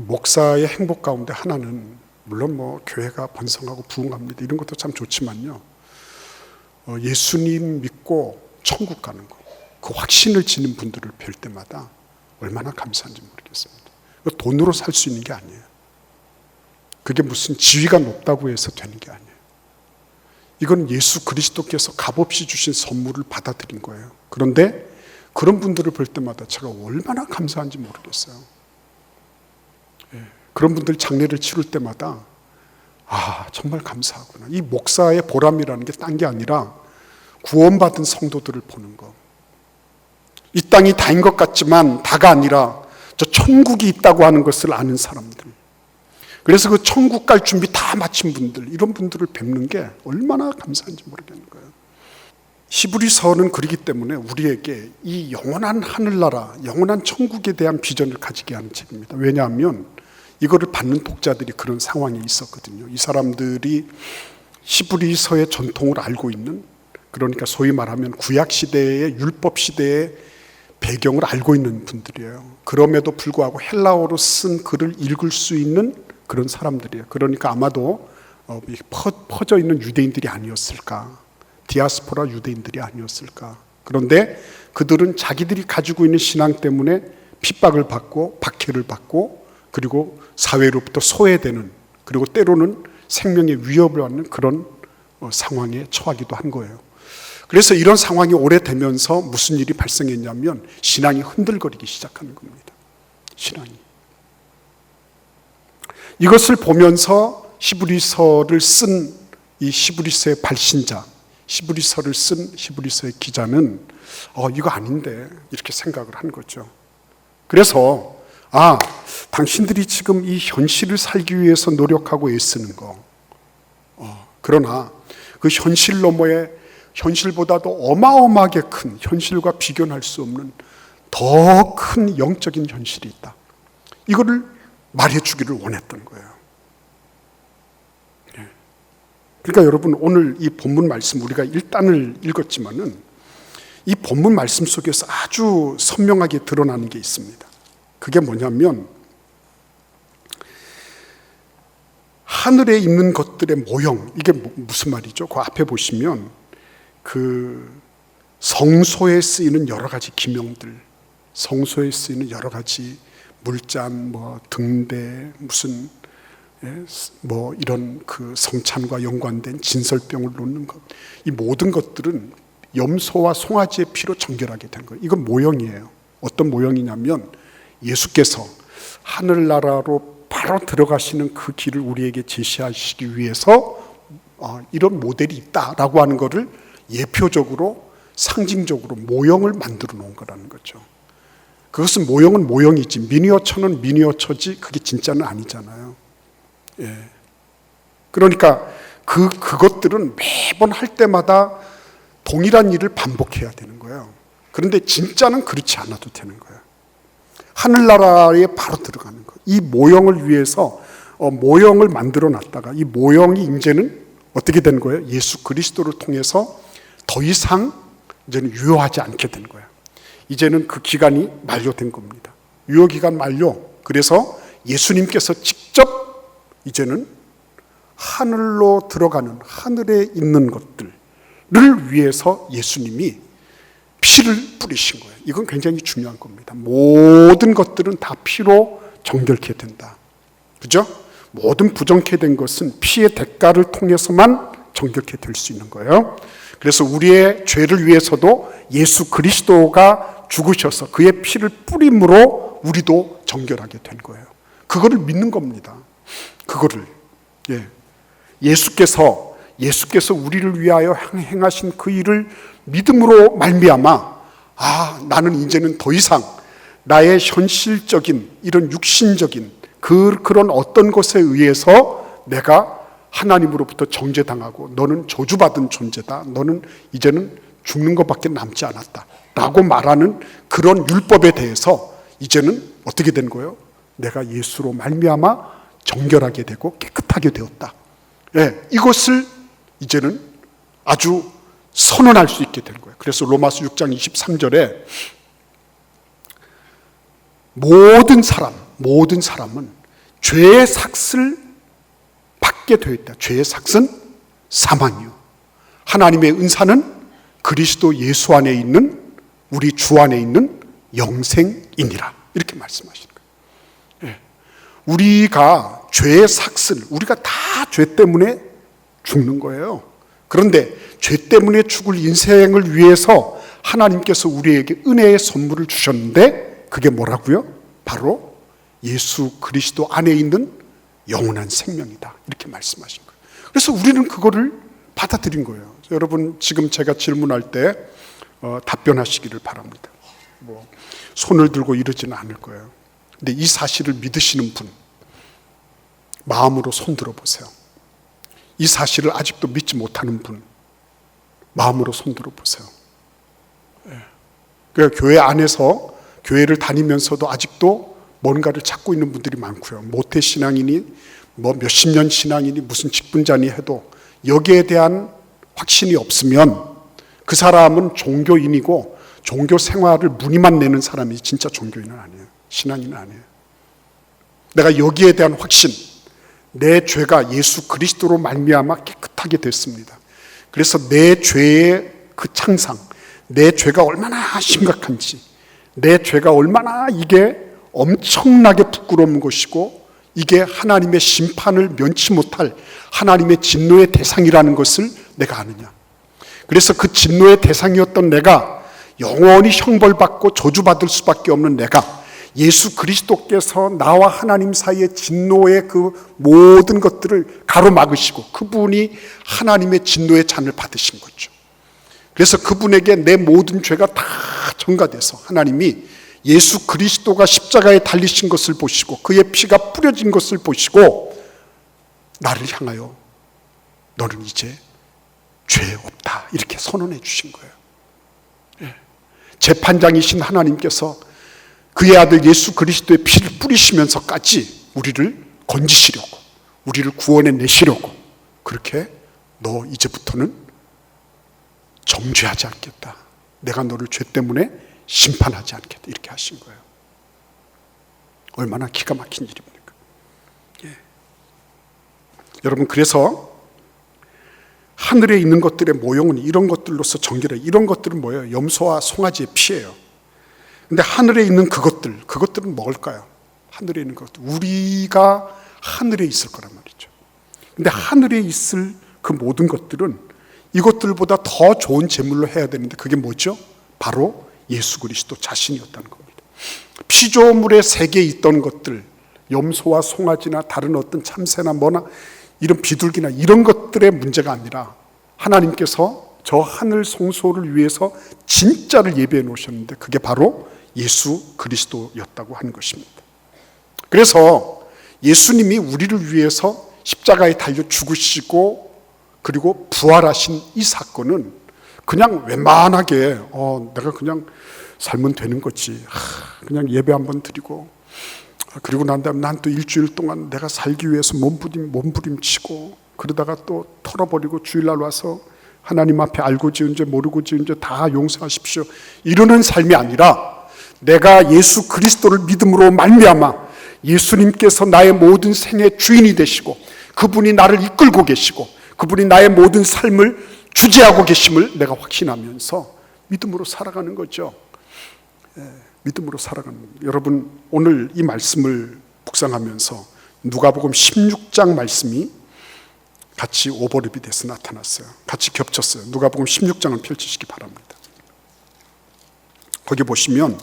목사의 행복 가운데 하나는 물론 교회가 번성하고 부흥합니다. 이런 것도 참 좋지만요. 예수님 믿고 천국 가는 거, 그 확신을 지닌 분들을 뵐 때마다 얼마나 감사한지 모르겠습니다. 돈으로 살 수 있는 게 아니에요. 그게 무슨 지위가 높다고 해서 되는 게 아니에요. 이건 예수 그리스도께서 값없이 주신 선물을 받아들인 거예요. 그런데 그런 분들을 볼 때마다 제가 얼마나 감사한지 모르겠어요. 그런 분들 장례를 치를 때마다 정말 감사하구나. 이 목사의 보람이라는 게 딴 게 아니라 구원받은 성도들을 보는 거. 이 땅이 다인 것 같지만 다가 아니라 저 천국이 있다고 하는 것을 아는 사람들. 그래서 그 천국 갈 준비 다 마친 분들, 이런 분들을 뵙는 게 얼마나 감사한지 모르겠는 거예요. 히브리서는 그렇기 때문에 우리에게 이 영원한 하늘나라, 영원한 천국에 대한 비전을 가지게 하는 책입니다. 왜냐하면 이거를 받는 독자들이 그런 상황에 있었거든요. 이 사람들이 히브리서의 전통을 알고 있는, 그러니까 소위 말하면 구약시대의 율법시대의 배경을 알고 있는 분들이에요. 그럼에도 불구하고 헬라어로 쓴 글을 읽을 수 있는 그런 사람들이에요. 그러니까 아마도 퍼져 있는 유대인들이 아니었을까, 디아스포라 유대인들이 아니었을까. 그런데 그들은 자기들이 가지고 있는 신앙 때문에 핍박을 받고 박해를 받고 그리고 사회로부터 소외되는, 그리고 때로는 생명의 위협을 받는 그런 상황에 처하기도 한 거예요. 그래서 이런 상황이 오래되면서 무슨 일이 발생했냐면 신앙이 흔들거리기 시작하는 겁니다. 신앙이. 이것을 보면서 히브리서를 쓴 이 히브리서의 발신자, 히브리서를 쓴 히브리서의 기자는 이거 아닌데 이렇게 생각을 한 거죠. 그래서 당신들이 지금 이 현실을 살기 위해서 노력하고 애쓰는 거, 그러나 그 현실 너머에 현실보다도 어마어마하게 큰, 현실과 비교할 수 없는 더 큰 영적인 현실이 있다. 이거를 말해주기를 원했던 거예요. 그러니까 여러분, 오늘 이 본문 말씀 우리가 1단을 읽었지만은 이 본문 말씀 속에서 아주 선명하게 드러나는 게 있습니다. 그게 뭐냐면 하늘에 있는 것들의 모형, 이게 무슨 말이죠? 그 앞에 보시면 그 성소에 쓰이는 여러 가지 기명들, 성소에 쓰이는 여러 가지 물잔, 등대, 무슨 이런 그 성찬과 연관된 진설병을 놓는 것, 이 모든 것들은 염소와 송아지의 피로 정결하게 된 거예요. 이건 모형이에요. 어떤 모형이냐면 예수께서 하늘나라로 바로 들어가시는 그 길을 우리에게 제시하시기 위해서 이런 모델이 있다라고 하는 것을 예표적으로, 상징적으로 모형을 만들어 놓은 거라는 거죠. 그것은 모형은 모형이지 미니어처는 미니어처지 그게 진짜는 아니잖아요. 그러니까 그것들은 매번 할 때마다 동일한 일을 반복해야 되는 거예요. 그런데 진짜는 그렇지 않아도 되는 거예요. 하늘나라에 바로 들어가는 거예요. 이 모형을 위해서 모형을 만들어 놨다가 이 모형이 이제는 어떻게 된 거예요? 예수 그리스도를 통해서 더 이상 이제는 유효하지 않게 된 거예요. 이제는 그 기간이 만료된 겁니다. 유효기간 만료. 그래서 예수님께서 직접 이제는 하늘로 들어가는, 하늘에 있는 것들을 위해서 예수님이 피를 뿌리신 거예요. 이건 굉장히 중요한 겁니다. 모든 것들은 다 피로 정결케 된다. 그죠? 모든 부정케 된 것은 피의 대가를 통해서만 정결케 될 수 있는 거예요. 그래서 우리의 죄를 위해서도 예수 그리스도가 죽으셔서 그의 피를 뿌림으로 우리도 정결하게 된 거예요. 그거를 믿는 겁니다. 그거를. 예수께서 우리를 위하여 행하신 그 일을 믿음으로 말미암아 나는 이제는 더 이상 나의 현실적인 이런 육신적인 그런 어떤 것에 의해서 내가 하나님으로부터 정죄당하고 너는 저주받은 존재다. 너는 이제는 죽는 것밖에 남지 않았다. 라고 말하는 그런 율법에 대해서 이제는 어떻게 된 거예요? 내가 예수로 말미암아 정결하게 되고 깨끗하게 되었다. 이것을 이제는 아주 선언할 수 있게 된 거예요. 그래서 로마서 6장 23절에 모든 사람은 죄의 삭을 받게 되어 있다. 죄의 삭은 사망이요, 하나님의 은사는 그리스도 예수 안에 있는, 우리 주 안에 있는 영생이니라, 이렇게 말씀하시는 거예요. 예. 우리가 죄의 삭을, 우리가 다 죄 때문에 죽는 거예요. 그런데 죄 때문에 죽을 인생을 위해서 하나님께서 우리에게 은혜의 선물을 주셨는데, 그게 뭐라고요? 바로 예수 그리스도 안에 있는 영원한 생명이다, 이렇게 말씀하신 거예요. 그래서 우리는 그거를 받아들인 거예요. 여러분, 지금 제가 질문할 때 답변하시기를 바랍니다. 손을 들고 이러지는 않을 거예요. 근데 이 사실을 믿으시는 분, 마음으로 손 들어보세요. 이 사실을 아직도 믿지 못하는 분, 마음으로 손 들어보세요. 그러니까 교회 안에서, 교회를 다니면서도 아직도 뭔가를 찾고 있는 분들이 많고요. 모태신앙이니 몇십 년 신앙이니 무슨 직분자니 해도 여기에 대한 확신이 없으면 그 사람은 종교인이고, 종교 생활을 무늬만 내는 사람이 진짜 종교인은 아니에요. 신앙인은 아니에요. 내가 여기에 대한 확신, 내 죄가 예수 그리스도로 말미암아 깨끗하게 됐습니다. 그래서 내 죄의 그 창상, 내 죄가 얼마나 심각한지, 내 죄가 얼마나 이게 엄청나게 부끄러운 것이고, 이게 하나님의 심판을 면치 못할 하나님의 진노의 대상이라는 것을 내가 아느냐. 그래서 그 진노의 대상이었던 내가, 영원히 형벌받고 저주받을 수밖에 없는 내가, 예수 그리스도께서 나와 하나님 사이의 진노의 그 모든 것들을 가로막으시고 그분이 하나님의 진노의 잔을 받으신 거죠. 그래서 그분에게 내 모든 죄가 다 전가돼서 하나님이 예수 그리스도가 십자가에 달리신 것을 보시고 그의 피가 뿌려진 것을 보시고 나를 향하여 너는 이제 죄 없다, 이렇게 선언해 주신 거예요. 재판장이신 하나님께서 그의 아들 예수 그리스도의 피를 뿌리시면서까지 우리를 건지시려고, 우리를 구원해 내시려고, 그렇게 너 이제부터는 정죄하지 않겠다, 내가 너를 죄 때문에 심판하지 않겠다, 이렇게 하신 거예요. 얼마나 기가 막힌 일입니까? 여러분, 그래서 하늘에 있는 것들의 모형은 이런 것들로서 정결해. 이런 것들은 뭐예요? 염소와 송아지의 피예요. 근데 하늘에 있는 그것들은 뭘까요? 하늘에 있는 것들, 우리가 하늘에 있을 거란 말이죠. 근데 하늘에 있을 그 모든 것들은 이것들보다 더 좋은 제물로 해야 되는데 그게 뭐죠? 바로 예수 그리스도 자신이었다는 겁니다. 피조물의 세계에 있던 것들, 염소와 송아지나 다른 어떤 참새나 뭐나 이런 비둘기나 이런 것들의 문제가 아니라 하나님께서 저 하늘 성소를 위해서 진짜를 예비해 놓으셨는데 그게 바로 예수 그리스도였다고 하는 것입니다. 그래서 예수님이 우리를 위해서 십자가에 달려 죽으시고 그리고 부활하신 이 사건은 그냥 웬만하게 내가 그냥 살면 되는 거지, 그냥 예배 한번 드리고 그리고 난 다음에 난 또 일주일 동안 내가 살기 위해서 몸부림치고 그러다가 또 털어버리고 주일날 와서 하나님 앞에 알고 지은 죄 모르고 지은 죄 다 용서하십시오, 이러는 삶이 아니라 내가 예수 그리스도를 믿음으로 말미암아 예수님께서 나의 모든 생의 주인이 되시고 그분이 나를 이끌고 계시고 그분이 나의 모든 삶을 주재하고 계심을 내가 확신하면서 믿음으로 살아가는 거죠. 믿음으로 살아가는 겁니다. 여러분, 오늘 이 말씀을 묵상하면서 누가복음 16장 말씀이 같이 오버랩이 돼서 나타났어요. 같이 겹쳤어요. 누가복음 16장을 펼치시기 바랍니다. 거기 보시면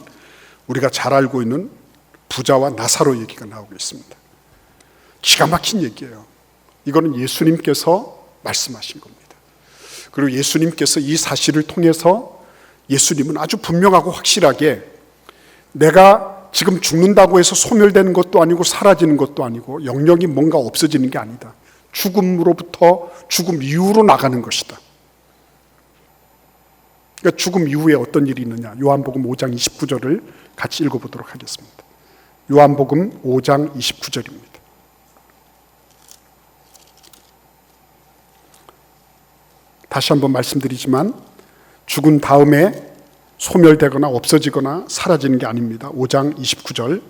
우리가 잘 알고 있는 부자와 나사로 얘기가 나오고 있습니다. 기가 막힌 얘기예요. 이거는 예수님께서 말씀하신 겁니다. 그리고 예수님께서 이 사실을 통해서 예수님은 아주 분명하고 확실하게 내가 지금 죽는다고 해서 소멸되는 것도 아니고 사라지는 것도 아니고 영영이 뭔가 없어지는 게 아니다. 죽음으로부터 죽음 이후로 나가는 것이다. 그러니까 죽음 이후에 어떤 일이 있느냐, 요한복음 5장 29절을 같이 읽어보도록 하겠습니다. 요한복음 5장 29절입니다. 다시 한번 말씀드리지만 죽은 다음에 소멸되거나 없어지거나 사라지는 게 아닙니다. 5장 29절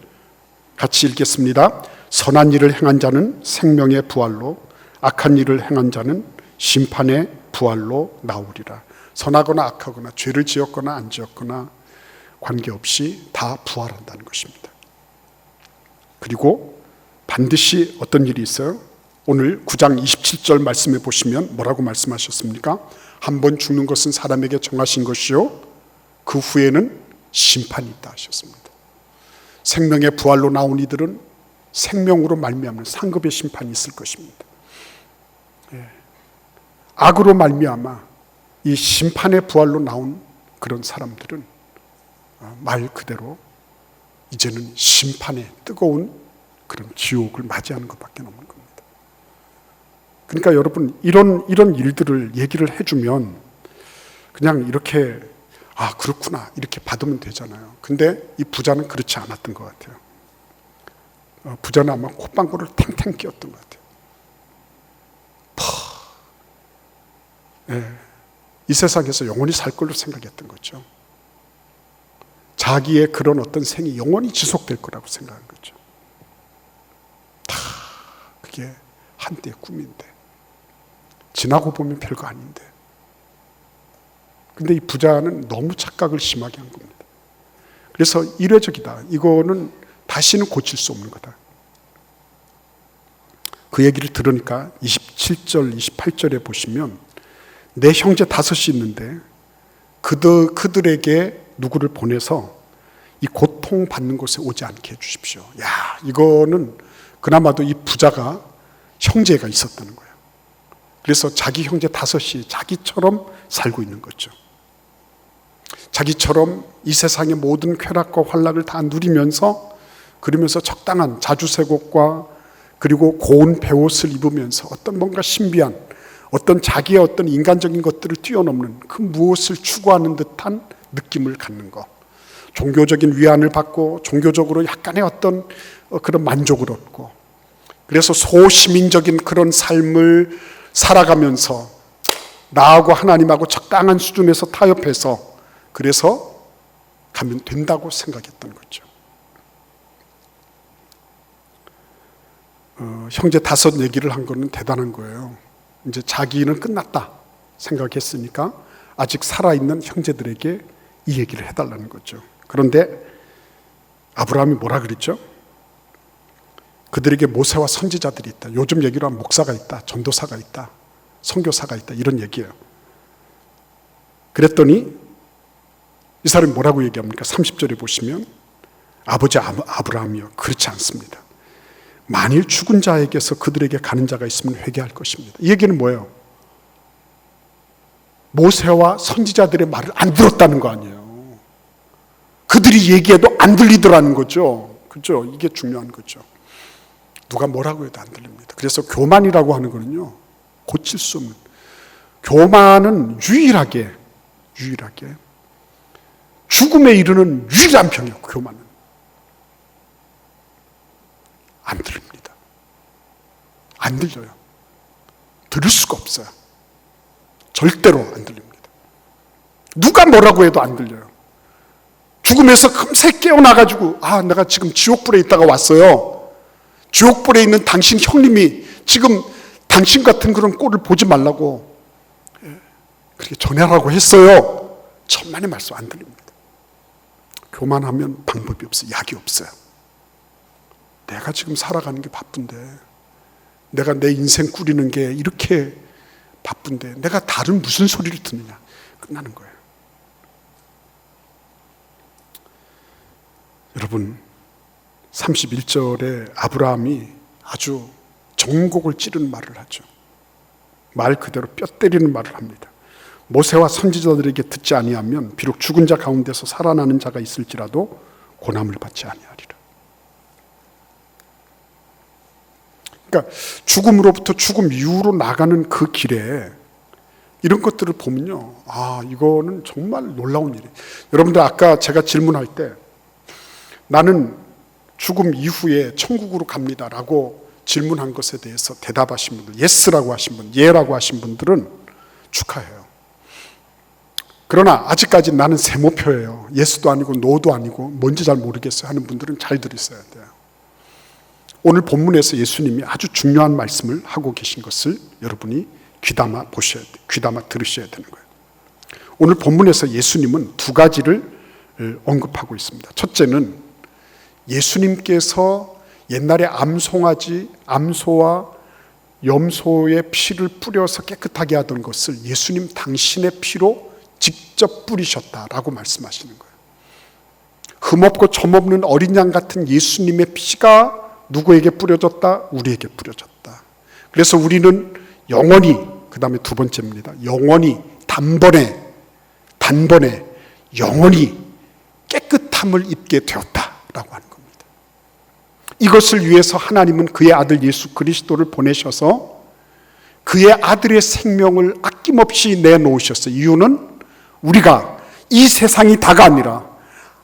같이 읽겠습니다. 선한 일을 행한 자는 생명의 부활로, 악한 일을 행한 자는 심판의 부활로 나오리라. 선하거나 악하거나 죄를 지었거나 안 지었거나 관계없이 다 부활한다는 것입니다. 그리고 반드시 어떤 일이 있어요? 오늘 9장 27절 말씀해 보시면 뭐라고 말씀하셨습니까? 한 번 죽는 것은 사람에게 정하신 것이요 그 후에는 심판이 있다 하셨습니다. 생명의 부활로 나온 이들은 생명으로 말미암는 상급의 심판이 있을 것입니다. 악으로 말미암아 이 심판의 부활로 나온 그런 사람들은 말 그대로 이제는 심판의 뜨거운 그런 지옥을 맞이하는 것밖에 없는 겁니다. 그러니까 여러분 이런 일들을 얘기를 해주면 그냥 이렇게 그렇구나 이렇게 받으면 되잖아요. 근데 이 부자는 그렇지 않았던 것 같아요. 부자는 아마 콧방구를 탱탱 끼웠던 것 같아요. 이 세상에서 영원히 살 걸로 생각했던 거죠. 자기의 그런 어떤 생이 영원히 지속될 거라고 생각한 거죠. 다 그게 한때의 꿈인데 지나고 보면 별거 아닌데, 근데 이 부자는 너무 착각을 심하게 한 겁니다. 그래서 이례적이다, 이거는 다시는 고칠 수 없는 거다. 그 얘기를 들으니까 27절 28절에 보시면 내 형제 5이 있는데 그들에게 누구를 보내서 이 고통받는 곳에 오지 않게 해주십시오. 이거는 그나마도 이 부자가 형제가 있었다는 거예요. 그래서 자기 형제 5이 자기처럼 살고 있는 거죠. 자기처럼 이 세상의 모든 쾌락과 환락을 다 누리면서, 그러면서 적당한 자주색옷과 그리고 고운 베옷을 입으면서 어떤 뭔가 신비한 어떤 자기의 어떤 인간적인 것들을 뛰어넘는 그 무엇을 추구하는 듯한 느낌을 갖는 것, 종교적인 위안을 받고 종교적으로 약간의 어떤 그런 만족을 얻고, 그래서 소시민적인 그런 삶을 살아가면서 나하고 하나님하고 적당한 수준에서 타협해서 그래서 가면 된다고 생각했던 거죠. 형제 5 얘기를 한 거는 대단한 거예요. 이제 자기는 끝났다 생각했으니까 아직 살아있는 형제들에게 이 얘기를 해달라는 거죠. 그런데 아브라함이 뭐라 그랬죠? 그들에게 모세와 선지자들이 있다. 요즘 얘기로 하면 목사가 있다, 전도사가 있다, 선교사가 있다, 이런 얘기예요. 그랬더니 이 사람이 뭐라고 얘기합니까? 30절에 보시면 아버지 아브라함이요, 그렇지 않습니다. 만일 죽은 자에게서 그들에게 가는 자가 있으면 회개할 것입니다. 이 얘기는 뭐예요? 모세와 선지자들의 말을 안 들었다는 거 아니에요. 그들이 얘기해도 안 들리더라는 거죠. 그죠? 이게 중요한 거죠. 누가 뭐라고 해도 안 들립니다. 그래서 교만이라고 하는 거는요, 고칠 수 없는, 교만은 유일하게 죽음에 이르는 유일한 병이에요. 교만은 안 들립니다. 안 들려요. 들을 수가 없어요. 절대로 안 들립니다. 누가 뭐라고 해도 안 들려요. 죽음에서 금세 깨어나가지고 내가 지금 지옥불에 있다가 왔어요. 지옥불에 있는 당신 형님이 지금 당신 같은 그런 꼴을 보지 말라고 그렇게 전해라고 했어요. 천만의 말씀 안 들립니다. 교만하면 방법이 없어요. 약이 없어요. 내가 지금 살아가는 게 바쁜데, 내가 내 인생 꾸리는 게 이렇게 바쁜데 내가 다른 무슨 소리를 듣느냐, 끝나는 거예요. 여러분 31절에 아브라함이 아주 정곡을 찌르는 말을 하죠. 말 그대로 뼈 때리는 말을 합니다. 모세와 선지자들에게 듣지 아니하면 비록 죽은 자 가운데서 살아나는 자가 있을지라도 고난을 받지 아니하리라. 그러니까 죽음으로부터 죽음 이후로 나가는 그 길에 이런 것들을 보면요, 이거는 정말 놀라운 일이에요. 여러분들 아까 제가 질문할 때 나는 죽음 이후에 천국으로 갑니다라고 질문한 것에 대해서 대답하신 분들, 예스라고 하신 분, 예라고 하신 분들은 축하해요. 그러나 아직까지 나는 세모표예요, 예스도 아니고 노도 아니고 뭔지 잘 모르겠어요 하는 분들은 잘 들으셔야 돼요. 오늘 본문에서 예수님이 아주 중요한 말씀을 하고 계신 것을 여러분이 귀담아 들으셔야 되는 거예요. 오늘 본문에서 예수님은 두 가지를 언급하고 있습니다. 첫째는 예수님께서 옛날에 암소와 염소의 피를 뿌려서 깨끗하게 하던 것을 예수님 당신의 피로 직접 뿌리셨다라고 말씀하시는 거예요. 흠없고 점없는 어린 양 같은 예수님의 피가 누구에게 뿌려졌다? 우리에게 뿌려졌다. 그래서 우리는 영원히, 그 다음에 두 번째입니다. 영원히 단번에 영원히 깨끗함을 입게 되었다라고 하는 겁니다. 이것을 위해서 하나님은 그의 아들 예수 그리스도를 보내셔서 그의 아들의 생명을 아낌없이 내놓으셨어요. 이유는 우리가 이 세상이 다가 아니라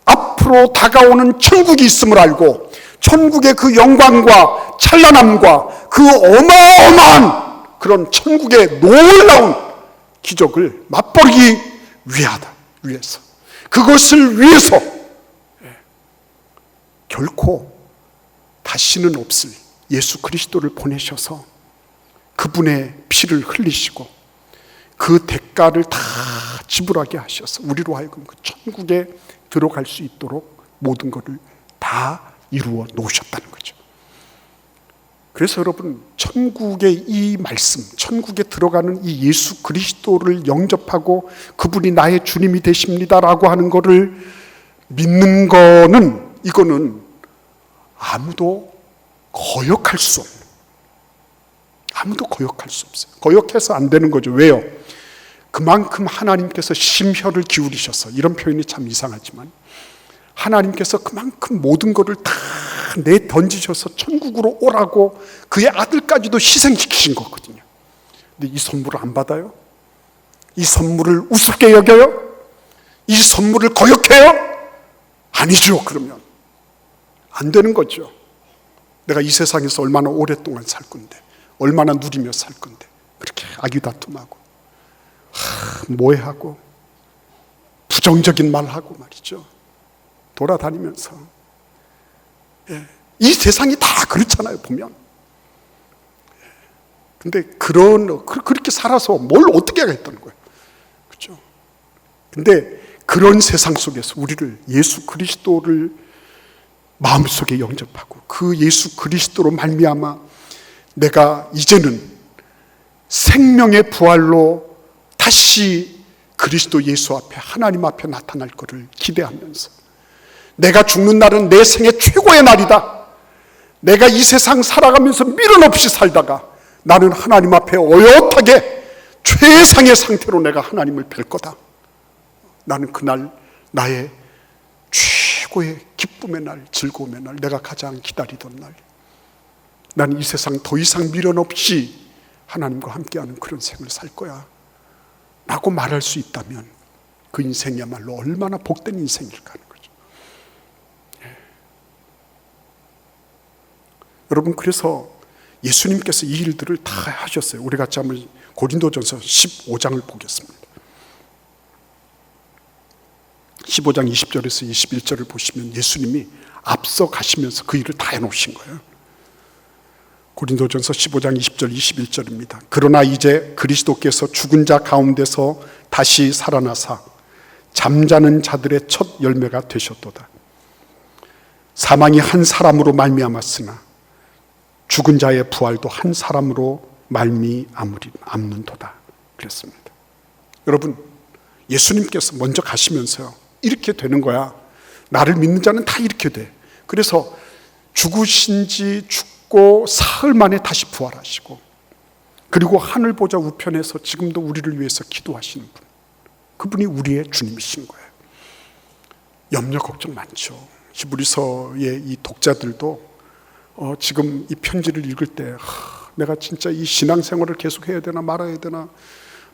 앞으로 다가오는 천국이 있음을 알고 천국의 그 영광과 찬란함과 그 어마어마한 그런 천국의 놀라운 기적을 맛보기 위해서 그것을 위해서 결코 다시는 없을 예수 그리스도를 보내셔서 그분의 피를 흘리시고 그 대가를 다 지불하게 하셔서 우리로 하여금 그 천국에 들어갈 수 있도록 모든 것을 다 이루어 놓으셨다는 거죠. 그래서 여러분, 천국의 이 말씀, 천국에 들어가는 이 예수 그리스도를 영접하고 그분이 나의 주님이 되십니다라고 하는 것을 믿는 거는, 이거는 아무도 거역할 수 없어요. 거역해서 안 되는 거죠. 왜요? 그만큼 하나님께서 심혈을 기울이셔서, 이런 표현이 참 이상하지만 하나님께서 그만큼 모든 것을 다 내던지셔서 천국으로 오라고 그의 아들까지도 희생시키신 거거든요. 근데 이 선물을 안 받아요? 이 선물을 우습게 여겨요? 이 선물을 거역해요? 아니죠. 그러면 안 되는 거죠. 내가 이 세상에서 얼마나 오랫동안 살 건데, 얼마나 누리며 살 건데 그렇게 아귀다툼하고 모해하고 부정적인 말하고 말이죠. 돌아다니면서, 이 세상이 다 그렇잖아요, 보면. 근데 그렇게 살아서 뭘 어떻게 하겠다는 거예요. 그렇죠? 근데 그런 세상 속에서 우리를, 예수 그리스도를 마음속에 영접하고 그 예수 그리스도로 말미암아 내가 이제는 생명의 부활로 다시 그리스도 예수 앞에, 하나님 앞에 나타날 것을 기대하면서, 내가 죽는 날은 내 생애 최고의 날이다. 내가 이 세상 살아가면서 미련 없이 살다가 나는 하나님 앞에 어엿하게 최상의 상태로 내가 하나님을 뵐 거다. 나는 그날 나의 최고의 기쁨의 날, 즐거움의 날, 내가 가장 기다리던 날, 나는 이 세상 더 이상 미련 없이 하나님과 함께하는 그런 생을 살 거야 라고 말할 수 있다면 그 인생이야말로 얼마나 복된 인생일까 하는 거죠. 여러분, 그래서 예수님께서 이 일들을 다 하셨어요. 우리 같이 한번 고린도전서 15장을 보겠습니다. 15장 20절에서 21절을 보시면 예수님이 앞서 가시면서 그 일을 다 해놓으신 거예요. 고린도전서 15장 20절 21절입니다. 그러나 이제 그리스도께서 죽은 자 가운데서 다시 살아나사 잠자는 자들의 첫 열매가 되셨도다. 사망이 한 사람으로 말미암았으나 죽은 자의 부활도 한 사람으로 말미암는도다. 그랬습니다. 여러분, 예수님께서 먼저 가시면서요, 이렇게 되는 거야. 나를 믿는 자는 다 이렇게 돼. 그래서 죽으신 지 죽고 사흘 만에 다시 부활하시고, 그리고 하늘 보좌 우편에서 지금도 우리를 위해서 기도하시는 분, 그분이 우리의 주님이신 거예요. 염려 걱정 많죠. 히브리서의 이 독자들도 지금 이 편지를 읽을 때 내가 진짜 이 신앙생활을 계속 해야 되나 말아야 되나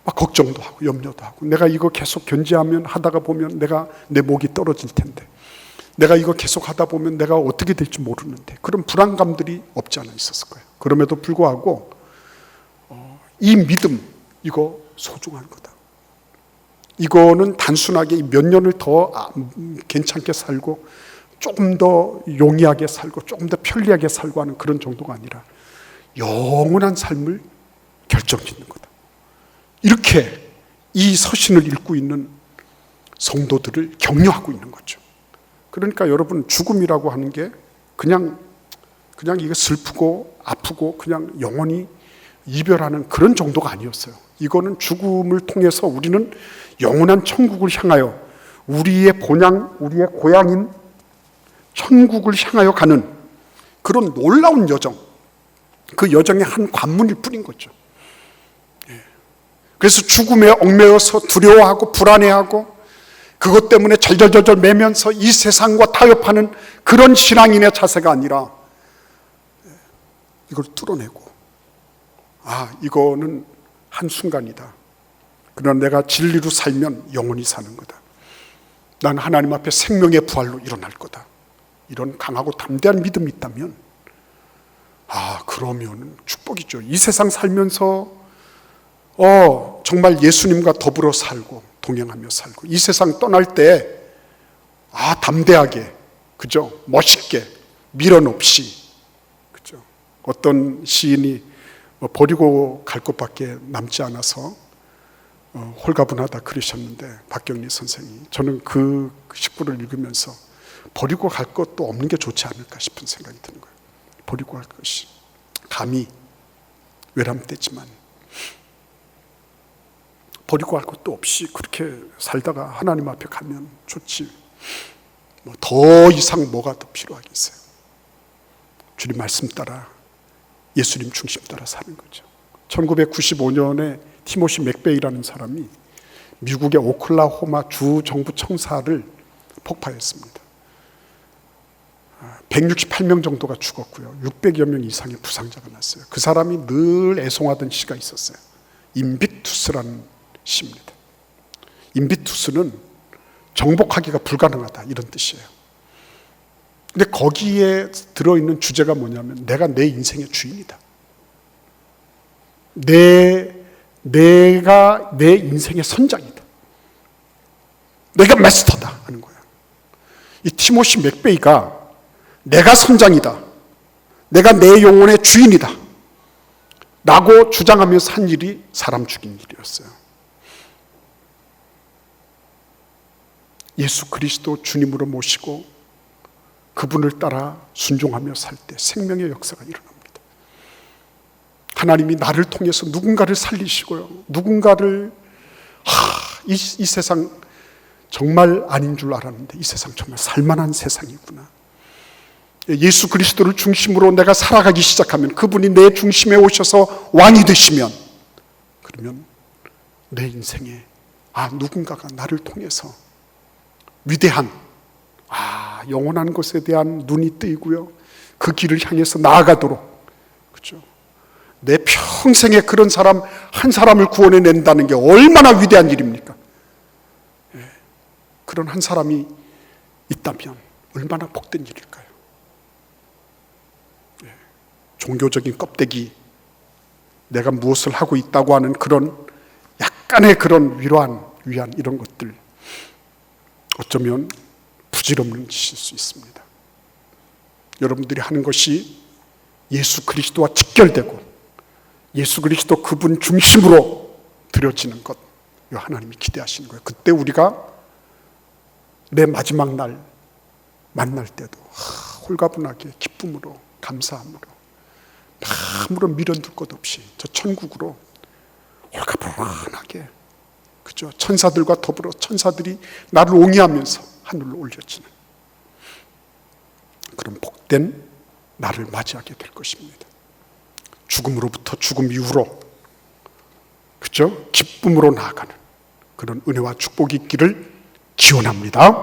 막 걱정도 하고 염려도 하고, 내가 이거 계속 견지하면 하다가 보면 내가 내 목이 떨어질 텐데, 내가 이거 계속 하다 보면 내가 어떻게 될지 모르는데, 그런 불안감들이 없지 않아 있었을 거예요. 그럼에도 불구하고 이 믿음, 이거 소중한 거다. 이거는 단순하게 몇 년을 더 괜찮게 살고 조금 더 용이하게 살고 조금 더 편리하게 살고 하는 그런 정도가 아니라 영원한 삶을 결정짓는 거다. 이렇게 이 서신을 읽고 있는 성도들을 격려하고 있는 거죠. 그러니까 여러분, 죽음이라고 하는 게 그냥 이거 슬프고 아프고 그냥 영원히 이별하는 그런 정도가 아니었어요. 이거는 죽음을 통해서 우리는 영원한 천국을 향하여 우리의 본향, 우리의 고향인 천국을 향하여 가는 그런 놀라운 여정, 그 여정의 한 관문일 뿐인 거죠. 그래서 죽음에 얽매여서 두려워하고 불안해하고 그것 때문에 절절절절 매면서 이 세상과 타협하는 그런 신앙인의 자세가 아니라 이걸 뚫어내고, 이거는 한순간이다. 그러나 내가 진리로 살면 영원히 사는 거다. 난 하나님 앞에 생명의 부활로 일어날 거다. 이런 강하고 담대한 믿음이 있다면, 그러면 축복이죠. 이 세상 살면서 정말 예수님과 더불어 살고 동행하며 살고, 이 세상 떠날 때 담대하게, 그죠? 멋있게, 미련 없이, 그죠? 어떤 시인이 버리고 갈 것밖에 남지 않아서 홀가분하다 그러셨는데, 박경리 선생이, 저는 그 식구를 읽으면서 버리고 갈 것도 없는 게 좋지 않을까 싶은 생각이 드는 거예요. 버리고 갈 것이 감히 외람되지만 버리고 갈 것도 없이 그렇게 살다가 하나님 앞에 가면 좋지. 더 이상 뭐가 더 필요하겠어요. 주님 말씀 따라, 예수님 중심 따라 사는 거죠. 1995년에 티모시 맥베이라는 사람이 미국의 오클라호마 주 정부 청사를 폭파했습니다. 168명 정도가 죽었고요. 600여 명 이상의 부상자가 났어요. 그 사람이 늘 애송하던 시가 있었어요. 인비투스라는 시입니다. 인비투스는 정복하기가 불가능하다, 이런 뜻이에요. 근데 거기에 들어있는 주제가 뭐냐면, 내가 내 인생의 주인이다. 내가 내 인생의 선장이다. 내가 마스터다 하는 거야. 이 티모시 맥베이가 내가 선장이다, 내가 내 영혼의 주인이다 라고 주장하면서 한 일이 사람 죽인 일이었어요. 예수 그리스도 주님으로 모시고 그분을 따라 순종하며 살 때 생명의 역사가 일어납니다. 하나님이 나를 통해서 누군가를 살리시고요, 누군가를 이 세상 정말 아닌 줄 알았는데 이 세상 정말 살만한 세상이구나. 예수 그리스도를 중심으로 내가 살아가기 시작하면, 그분이 내 중심에 오셔서 왕이 되시면, 그러면 내 인생에 누군가가 나를 통해서 위대한 영원한 것에 대한 눈이 뜨이고요, 그 길을 향해서 나아가도록, 그렇죠? 내 평생에 그런 사람 한 사람을 구원해낸다는 게 얼마나 위대한 일입니까? 그런 한 사람이 있다면 얼마나 복된 일일까요? 종교적인 껍데기, 내가 무엇을 하고 있다고 하는 그런 약간의 그런 위안 이런 것들, 어쩌면 부질없는 짓일 수 있습니다. 여러분들이 하는 것이 예수 그리스도와 직결되고 예수 그리스도 그분 중심으로 드려지는 것, 이거 하나님이 기대하시는 거예요. 그때 우리가 내 마지막 날 만날 때도 홀가분하게 기쁨으로, 감사함으로, 아무런 미련 둘 것 없이 저 천국으로 홀가분하게, 그죠? 천사들과 더불어 천사들이 나를 옹이하면서 하늘로 올려지는 그런 복된 나를 맞이하게 될 것입니다. 죽음으로부터 죽음 이후로, 그죠? 기쁨으로 나아가는 그런 은혜와 축복이 있기를 기원합니다.